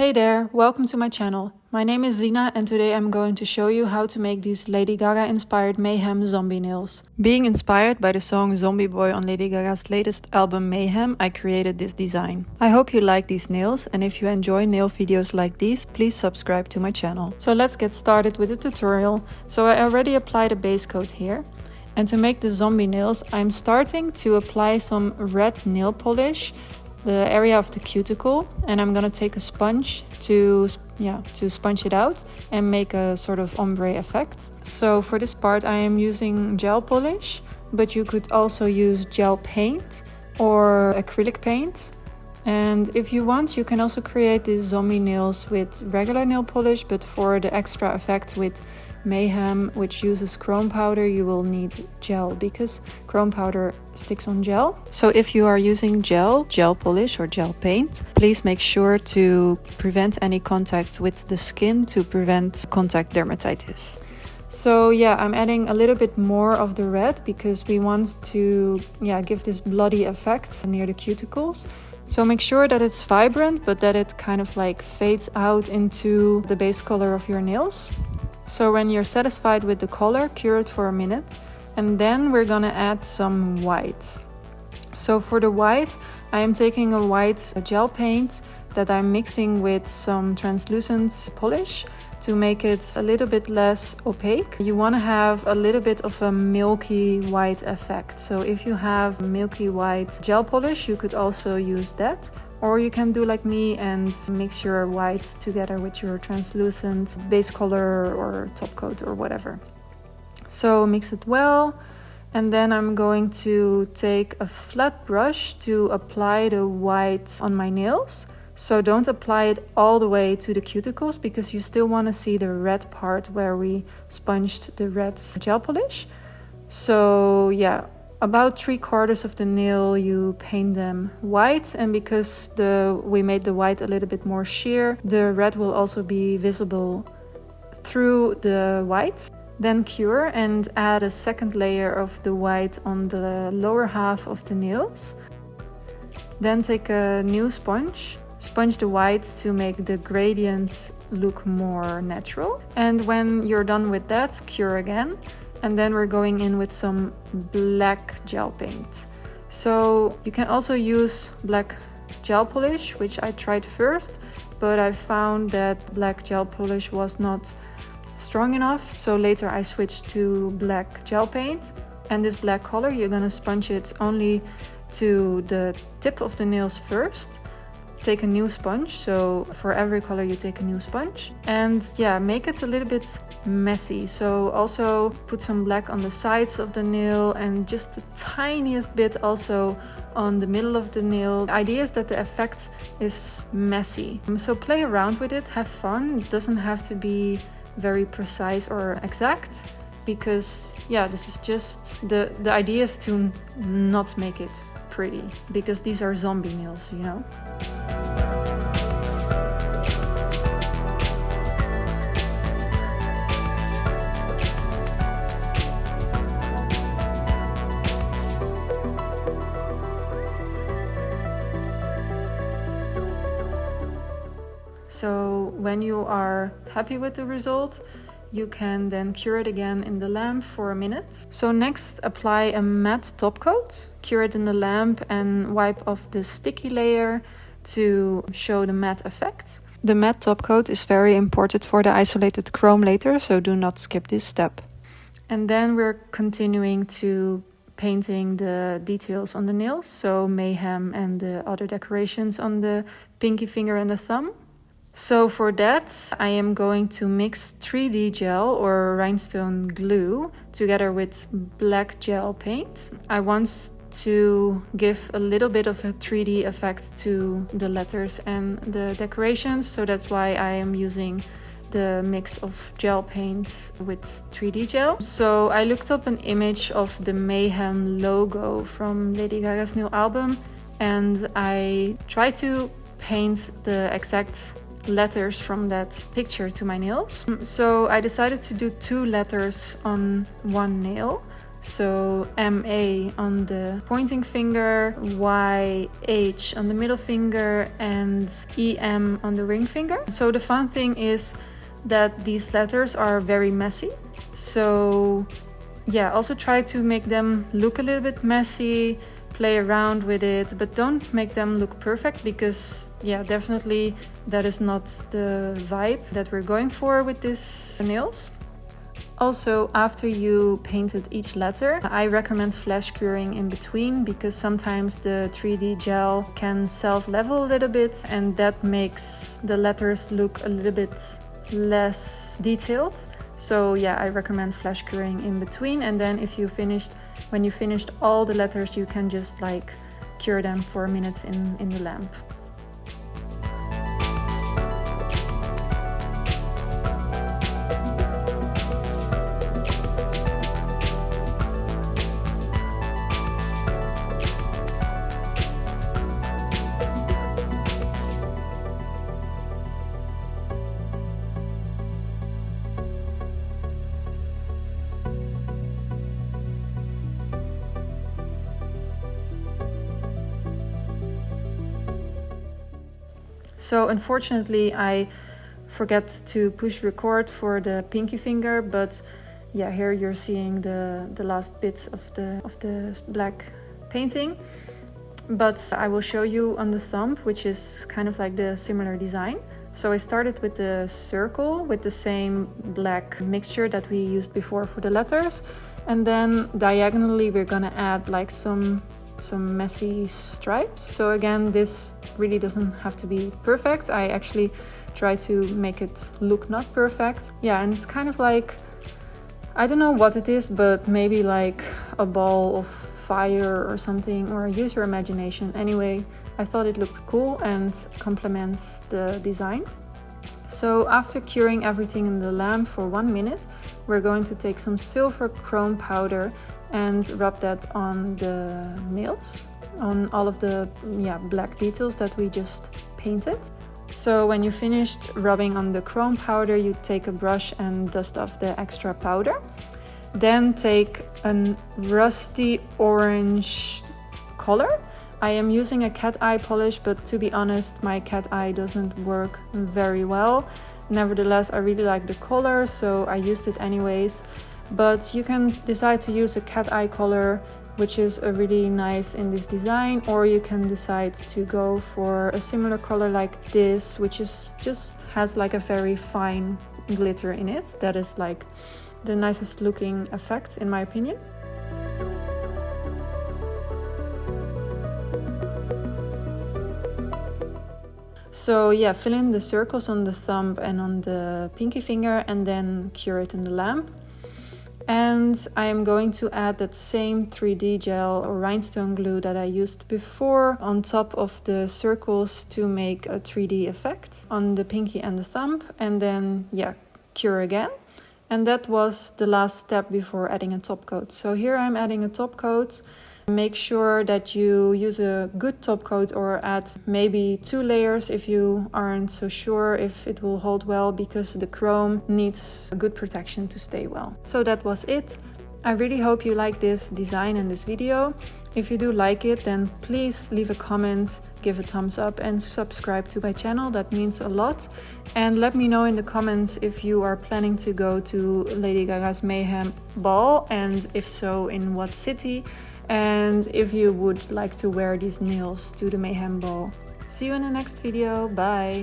Hey there, welcome to my channel. My name is Zina and today I'm going to show you how to make these Lady Gaga inspired Mayhem zombie nails. Being inspired by the song Zombie Boy on Lady Gaga's latest album Mayhem, I created this design. I hope you like these nails, and if you enjoy nail videos like these, please subscribe to my channel. So let's get started with the tutorial. So I already applied a base coat here. And to make the zombie nails, I'm starting to apply some red nail polish, the area of the cuticle, and I'm gonna take a sponge to sponge it out and make a sort of ombre effect. So for this part I am using gel polish, but you could also use gel paint or acrylic paint. And if you want, you can also create these zombie nails with regular nail polish, but for the extra effect with Mayhem, which uses chrome powder, you will need gel because chrome powder sticks on gel. So if you are using gel polish or gel paint, please make sure to prevent any contact with the skin to prevent contact dermatitis. So yeah, I'm adding a little bit more of the red because we want to give this bloody effect near the cuticles. So make sure that it's vibrant, but that it kind of like fades out into the base color of your nails. So when you're satisfied with the color, cure it for a minute, and then we're gonna add some white. So for the white, I am taking a white gel paint that I'm mixing with some translucent polish to make it a little bit less opaque. You want to have a little bit of a milky white effect. So if you have milky white gel polish, you could also use that. Or you can do like me and mix your white together with your translucent base color or top coat or whatever. So mix it well. And then I'm going to take a flat brush to apply the white on my nails. So don't apply it all the way to the cuticles because you still want to see the red part where we sponged the red gel polish. So yeah, about 3/4 of the nail you paint them white, and because we made the white a little bit more sheer, the red will also be visible through the white. Then cure and add a second layer of the white on the lower half of the nails. Then take a new sponge the white to make the gradients look more natural. And when you're done with that, cure again. And then we're going in with some black gel paint. So you can also use black gel polish, which I tried first, but I found that black gel polish was not strong enough. So later I switched to black gel paint. And this black color, you're gonna sponge it only to the tip of the nails first. Take a new sponge, so for every color you take a new sponge, and yeah, make it a little bit messy. So also put some black on the sides of the nail and just the tiniest bit also on the middle of the nail. The idea is that the effect is messy, so play around with it, have fun. It doesn't have to be very precise or exact because yeah, this is just the idea is to not make it pretty because these are zombie nails, you know. So when you are happy with the result, you can then cure it again in the lamp for a minute. So next, apply a matte top coat, cure it in the lamp and wipe off the sticky layer to show the matte effect. The matte top coat is very important for the isolated chrome later, so do not skip this step. And then we're continuing to painting the details on the nails, so Mayhem and the other decorations on the pinky finger and the thumb. So for that, I am going to mix 3D gel or rhinestone glue together with black gel paint. I want to give a little bit of a 3D effect to the letters and the decorations, so that's why I am using the mix of gel paint with 3D gel. So I looked up an image of the Mayhem logo from Lady Gaga's new album, and I tried to paint the exact letters from that picture to my nails. So I decided to do 2 letters on one nail. So MA on the pointing finger, YH on the middle finger, and EM on the ring finger. So the fun thing is that these letters are very messy. So yeah, also try to make them look a little bit messy, play around with it, but don't make them look perfect, because yeah, definitely that is not the vibe that we're going for with these nails. Also, after you painted each letter, I recommend flash curing in between, because sometimes the 3D gel can self-level a little bit, and that makes the letters look a little bit less detailed. So yeah, I recommend flash curing in between, and then when you finished all the letters, you can just like cure them for a minute in the lamp. So unfortunately I forget to push record for the pinky finger, but yeah, here you're seeing the last bits of the black painting. But I will show you on the thumb, which is kind of like the similar design. So I started with the circle with the same black mixture that we used before for the letters, and then diagonally we're gonna add like some messy stripes. So again, this really doesn't have to be perfect. I actually try to make it look not perfect. Yeah, and it's kind of like, I don't know what it is, but maybe like a ball of fire or something, or use your imagination. Anyway, I thought it looked cool and complements the design. So after curing everything in the lamp for 1 minute, we're going to take some silver chrome powder and rub that on the nails, on all of the black details that we just painted. So when you finished rubbing on the chrome powder, you take a brush and dust off the extra powder. Then take a rusty orange color. I am using a cat eye polish, but to be honest, my cat eye doesn't work very well. Nevertheless, I really like the color, so I used it anyways. But you can decide to use a cat eye color, which is really nice in this design, or you can decide to go for a similar color like this, which is just has like a very fine glitter in it. That is like the nicest looking effect in my opinion. So yeah, fill in the circles on the thumb and on the pinky finger, and then cure it in the lamp. And I am going to add that same 3D gel or rhinestone glue that I used before on top of the circles to make a 3D effect on the pinky and the thumb, and then yeah, cure again. And that was the last step before adding a top coat. So here I'm adding a top coat. Make sure that you use a good top coat, or add maybe 2 layers if you aren't so sure if it will hold well, because the chrome needs good protection to stay well. So that was it. I really hope you like this design and this video. If you do like it, then please leave a comment, give a thumbs up and subscribe to my channel. That means a lot. And let me know in the comments if you are planning to go to Lady Gaga's Mayhem ball, and if so, in what city. And if you would like to wear these nails to the Mayhem ball. See you in the next video. Bye!